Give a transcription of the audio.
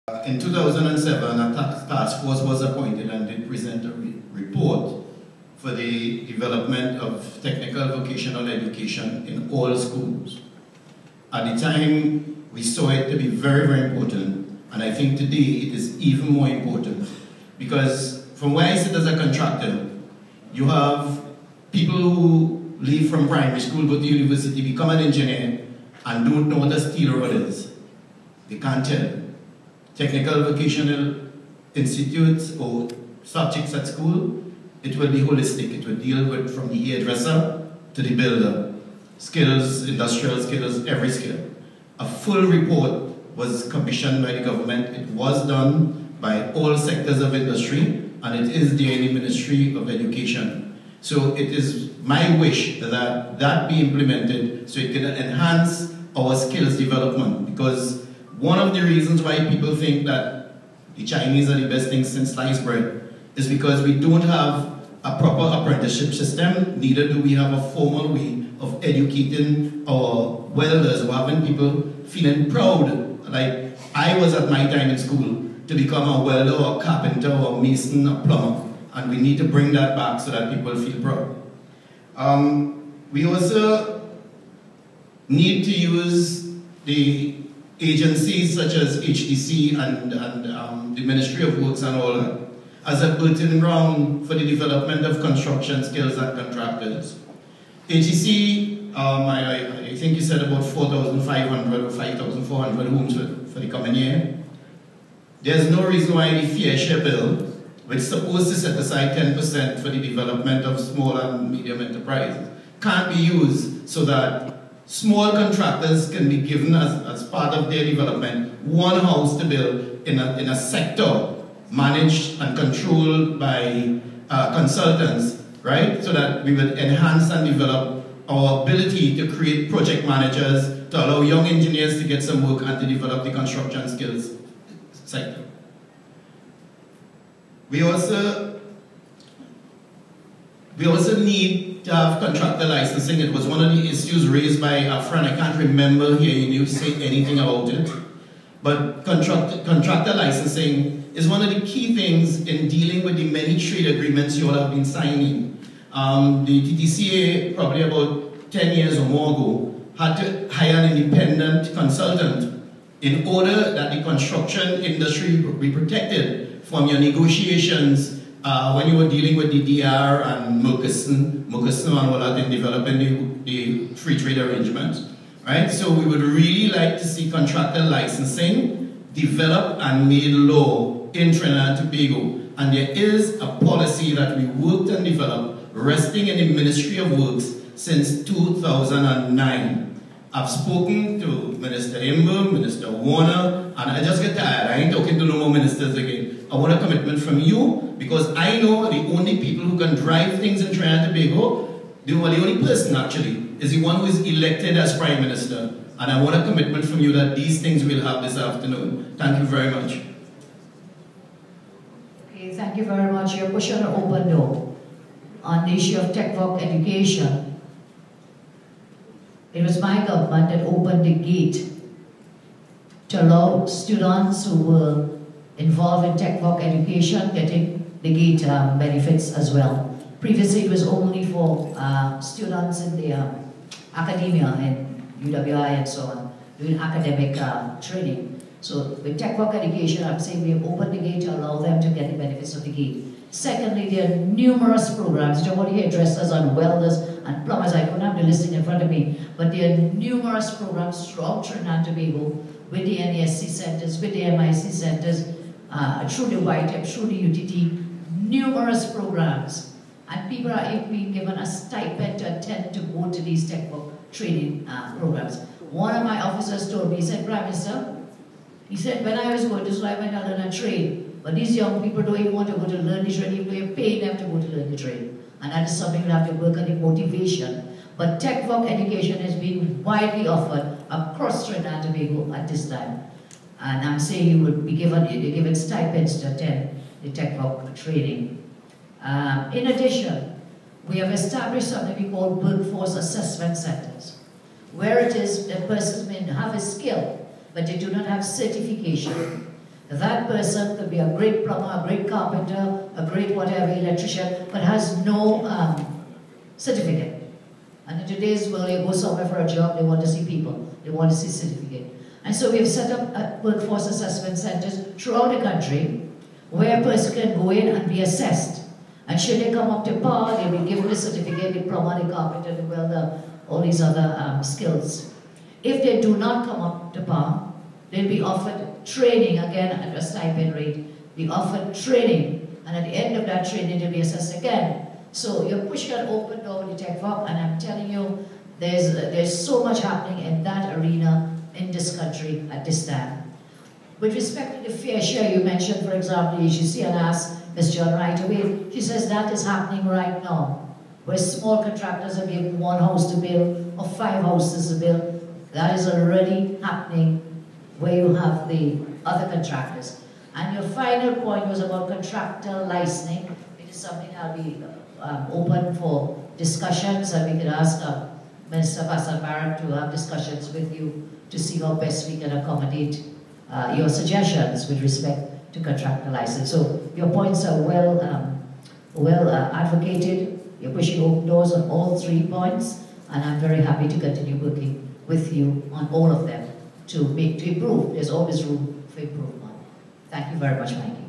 In 2007, a task force was appointed and did present a report for the development of technical vocational education in all schools. At the time, we saw it to be very, very important, and I think today it is even more important, because from where I sit as a contractor, you have people who leave from primary school, go to university, become an engineer, and don't know what a steel rod is. They can't tell. Technical vocational institutes or subjects at school, it will be holistic. It will deal with from the hairdresser to the builder. Skills, industrial skills, every skill. A full report was commissioned by the government. It was done by all sectors of industry, and it is there in the Ministry of Education. So it is my wish that that be implemented so it can enhance our skills development, because one of the reasons why people think that the Chinese are the best thing since sliced bread is because we don't have a proper apprenticeship system, neither do we have a formal way of educating our welders or having people feeling proud, like I was at my time in school, to become a welder or carpenter or mason or plumber, and we need to bring that back so that people feel proud. We also need to use the agencies such as HDC and the Ministry of Works and all that as a built-in ground for the development of construction skills and contractors. HDC, I think you said about 4,500 or 5,400 homes for the coming year. There's no reason why the Fair Share Bill, which is supposed to set aside 10% for the development of small and medium enterprises, can't be used so that small contractors can be given as part of their development one house to build in a sector managed and controlled by consultants, right? So that we will enhance and develop our ability to create project managers, to allow young engineers to get some work and to develop the construction skills sector. We also need to have contractor licensing. It was one of the issues raised by a friend. I can't remember hearing you say anything about it. But contractor licensing is one of the key things in dealing with the many trade agreements you all have been signing. The TTCA, probably about 10 years or more ago, had to hire an independent consultant in order that the construction industry would be protected from your negotiations when you were dealing with the DR and Murchison and all that in developing the free trade arrangements, right? So we would really like to see contractor licensing developed and made law in Trinidad and Tobago. And there is a policy that we worked and developed resting in the Ministry of Works since 2009. I've spoken to Minister Imber, Minister Warner, and I just get tired. I ain't talking to no more ministers again. I want a commitment from you, because I know the only people who can drive things in Trinidad and Tobago, the only person actually, is the one who is elected as Prime Minister. And I want a commitment from you that these things we'll have this afternoon. Thank you very much. Okay, thank you very much. You're pushing an open door on the issue of TechVoc education. It was my government that opened the gate to allow students who were involved in TechVoc education getting the gate benefits as well. Previously, it was only for students in the academia, in UWI and so on, doing academic training. So with TechVoc education, I'm saying we have opened the gate to allow them to get the benefits of the gate. Secondly, there are numerous programs. You don't want to hear dressers and welders and plumbers. I don't have the listing in front of me, but there are numerous programs throughout Trinidad and Tobago with the NESC centers, with the MIC centers, through the YTEP, through the UTT, numerous programs. And people are being given a stipend to attend to go to these TechVoc training programs. One of my officers told me, he said, Prime Minister, he said, when I was going to school, I went to learn a trade. But these young people don't even want to go to learn the trade, even though you're paying them to go to learn the trade. And that is something we have to work on, the motivation. But TechVoc education has been widely offered across Trinidad and Tobago at this time. And I'm saying you would be given stipends to attend the TechVoc training. In addition, we have established something we call workforce assessment centers, where it is that persons may have a skill, but they do not have certification. That person could be a great plumber, a great carpenter, a great whatever electrician, but has no certificate. And in today's world, you go somewhere for a job, they want to see people, they want to see certificate. And so we have set up workforce assessment centers throughout the country where a person can go in and be assessed. And should they come up to par, they'll be given the certificate, the plumber, the carpenter, the welder, all these other skills. If they do not come up to par, they'll be offered training, again at a stipend rate, be offered training, and at the end of that training, they'll be assessed again. So you're pushing an open door with the TechVoc, and I'm telling you, there's so much happening in that arena in this country at this time. With respect to the fair share, you mentioned, for example, the JCC, and asked Ms. John right away. She says that is happening right now, where small contractors are given 1 house to build or 5 houses to build. That is already happening where you have the other contractors. And your final point was about contractor licensing. It is something I'll be open for discussions, and we could ask Minister Persad-Bissessar to have discussions with you to see how best we can accommodate your suggestions with respect to contractor license. So your points are well advocated. You're pushing open doors on all 3 points, and I'm very happy to continue working with you on all of them to improve. There's always room for improvement. Thank you very much, Mikey.